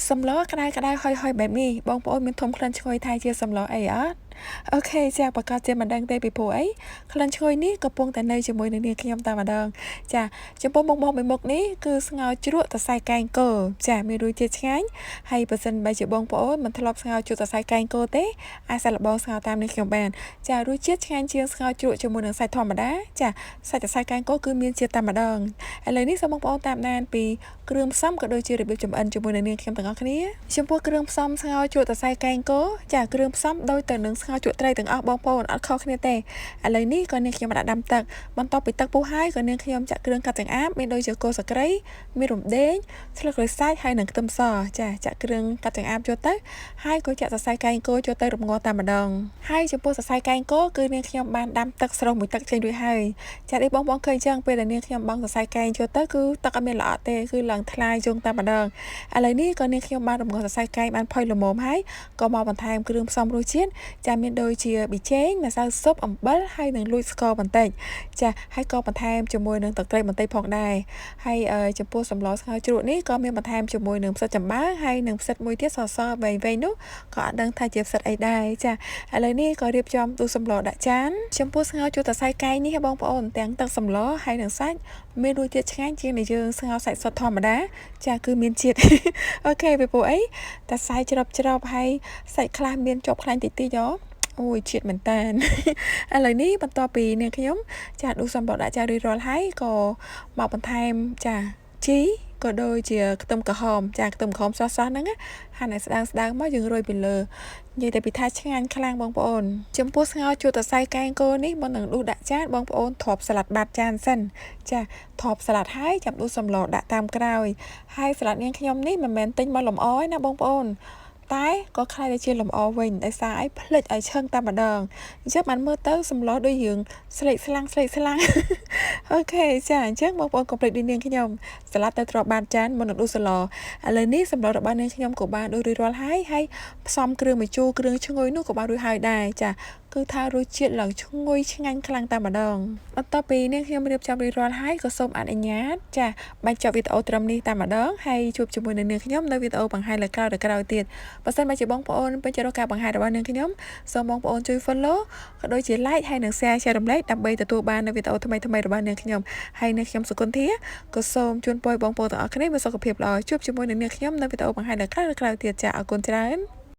សម្លក្តៅៗហុយៗបែបនេះបងប្អូនមានធំក្លិនឈ្ងុយថាជាសម្លអីអត់អូខេចាប្រកាសជាមិនដឹងទេពីព្រោះអីក្លិនឈ្ងុយនេះកំពុងតែនៅជាមួយនឹងនាងខ្ញុំតែម្ដងចាចំពោះមុខមួយមុខនេះគឺស្ងោរជ្រក់សរសៃកែងគោចាមានរសជាតិឆ្ងាញ់ហើយបើសិនបើជាបងប្អូនមិនធ្លាប់ស្ងោរជ្រក់សរសៃកែងគោទេអាចសាកល្បងស្ងោរតាមនាងខ្ញុំបានចារសជាតិឆ្ងាញ់ជាងស្ងោរជ្រក់ជាមួយនឹងសាច់ធម្មតាចាសាច់សរសៃកែងគោគឺមានជាតិតែម្ដងឥឡូវនេះសូមបងប្អូនតាមដានពីគ្រឿងផ្សំក៏ដូចជារបៀបចម្អិនជាមួយនឹងនាងខ្ញុំទាំងអស់គ្នាចំពោះគ្រឿងផ្សំស្ងោរជ្រក់សរសៃកែងគោចាគ្រឿងផ្សំដូចទៅនឹងស្ងោរជ្រក់ត្រីទាំងអស់បងប្អូនអត់ខុសគ្នាទេឥឡូវនេះក៏នាងខ្ញុំដាក់ដាំទឹកបន្ទាប់ពីទឹកពុះហើយក៏នាងខ្ញុំចាក់គ្រឿងកាត់ចង្អាបមានដូចជាគល់ស្លឹកគ្រៃមានរំដេងស្លឹកក្រូចសើចហើយនិងខ្ទឹមសចាចាក់គ្រឿងកាត់ចង្អាបចូលទៅហើយក៏ចាក់សរសៃកែងគោចូលទៅរំងាស់តែម្ដងហើយចំពោះសរសៃកែងគោគឺនាងខ្ញុំបានដាំទឹកស្រស់មួយទឹកចេញរួចហើយចានេះបងប្អូនឃើញចឹងពេលដែលនាងខ្ញុំបង់សរសៃកែងចូលទៅគឺទឹកអត់មានល្អក់ទេគឺឡើងថ្លាយយងតែម្ដងឥឡូវនេះក៏នាងខ្ញុំបានរំងាស់សរសៃកែងបានផុយល្មមហើយក៏មកបន្ថែមគ្រឿងផ្សំរសជាតិចាមានដូចជាប៊ីចេងម្សៅស៊ុបអំបិលហើយនិងលួចស្ករបន្តិចចាហើយក៏បន្ថែមជាមួយនឹងទឹកត្រីបន្តិចផងដែរហើយចំពោះសម្លស្ងោរជ្រក់នេះក៏មានបន្ថែមជាមួយនឹងផ្សិតចំបើហើយនិងផ្សិតមួយទៀតសសវែងៗនោះក៏អត់ដឹងថាជាផ្សិតអីដែរចាឥឡូវនេះក៏រៀបចំទូសម្លដាក់ចានចំពោះស្ងោរជ្រក់សរសៃកែងនេះបងប្អូនទាំងទឹកសម្លហើយនិងសាច់មានរសជាតិឆ្ងាញ់ជាងដែលយើងស្ងោរសាច់សុទ្ធធម្មតាចាគឺមានជាតិអូខេពីព្រោះអីតែសាច់ច្របហើយសាច់ខ្លះមានជាប់ខ្លាញ់តិចអូយជាតិមែនតានឥឡូវនេះបន្ទាប់ពីនាងខ្ញុំចាដួសសម្បកដាក់ចារួចរាល់ហើយក៏មកបន្ថែមចាជីក៏ដូចជាខ្ទឹមក្រហមចាខ្ទឹមក្រហមស្រស់ៗហ្នឹងហាន់ឲ្យស្ដើងមកយើងរោយពីលើនិយាយតែពីថាឆ្ងាញ់ខ្លាំងបងប្អូនចំពោះស្ងោរជូរសរសៃកែងគោនេះមុននឹងដួសដាក់ចានបងប្អូនធ្លាប់ស្លាត់បាត់ចានសិនចាធ្លាប់ស្លាត់ហើយចាំដួសសម្លដាក់តាមក្រោយហើយស្លាត់នាងខ្ញុំនេះមិនមែនទិញមកលម្អឯណាបងប្អូនតែក៏ខ្លាចទៅជាលម្អវិញដោយសារអីភ្លេចឲ្យឆឹងតែម្ដងអញ្ចឹងបានមើលទៅសម្លដូចរឿងស្លេកស្លាំងអូខេចាអញ្ចឹងបងប្អូនកុំភ្លេចដូចនាងខ្ញុំស្លាត់ទៅទ្រាប់បាតចានមុននឹងដួសសម្លឥឡូវនេះសម្លរបស់នាងខ្ញុំក៏បានដួសរួចរាល់ហើយផ្សំគ្រឿងម្ជូរគ្រឿងឈ្ងុយនោះក៏បានរួចហើយដែរចាគឺថារសជាតិឡើងឈ្ងុយឆ្ងាញ់ខ្លាំងតែម្ដងបន្ទាប់ពីនាងខ្ញុំរៀបចំរួចរាល់ហើយក៏សូមអនុញ្ញាតចាបញ្ចប់វីដេអូត្រឹមនេះតែម្ដងហើយជួបជាមួយនឹងនាងខ្ញុំនៅវីដេអូបង្ហាញលើក្រោយទៀតបើសិនបើជាបងប្អូនពេញចិត្តការបង្ហាញរបស់នាងខ្ញុំសូមបងប្អូនជួយ follow ក៏ដូចជា like ហើយនិង share រំលែកដើម្បីទទួលបាននូវវីដេអូថ្មីៗរបស់នាងខ្ញុំហើយនាងខ្ញុំសុគន្ធាក៏សូមជូនពរបងប្អូនទាំងអស់គ្នាមានសុខភាពល្អជួបជាមួយនឹងនាងខ្ញុំនៅវីដេអូបង្ហាញលើក្រោយទៀតចាអរគុណច្រើន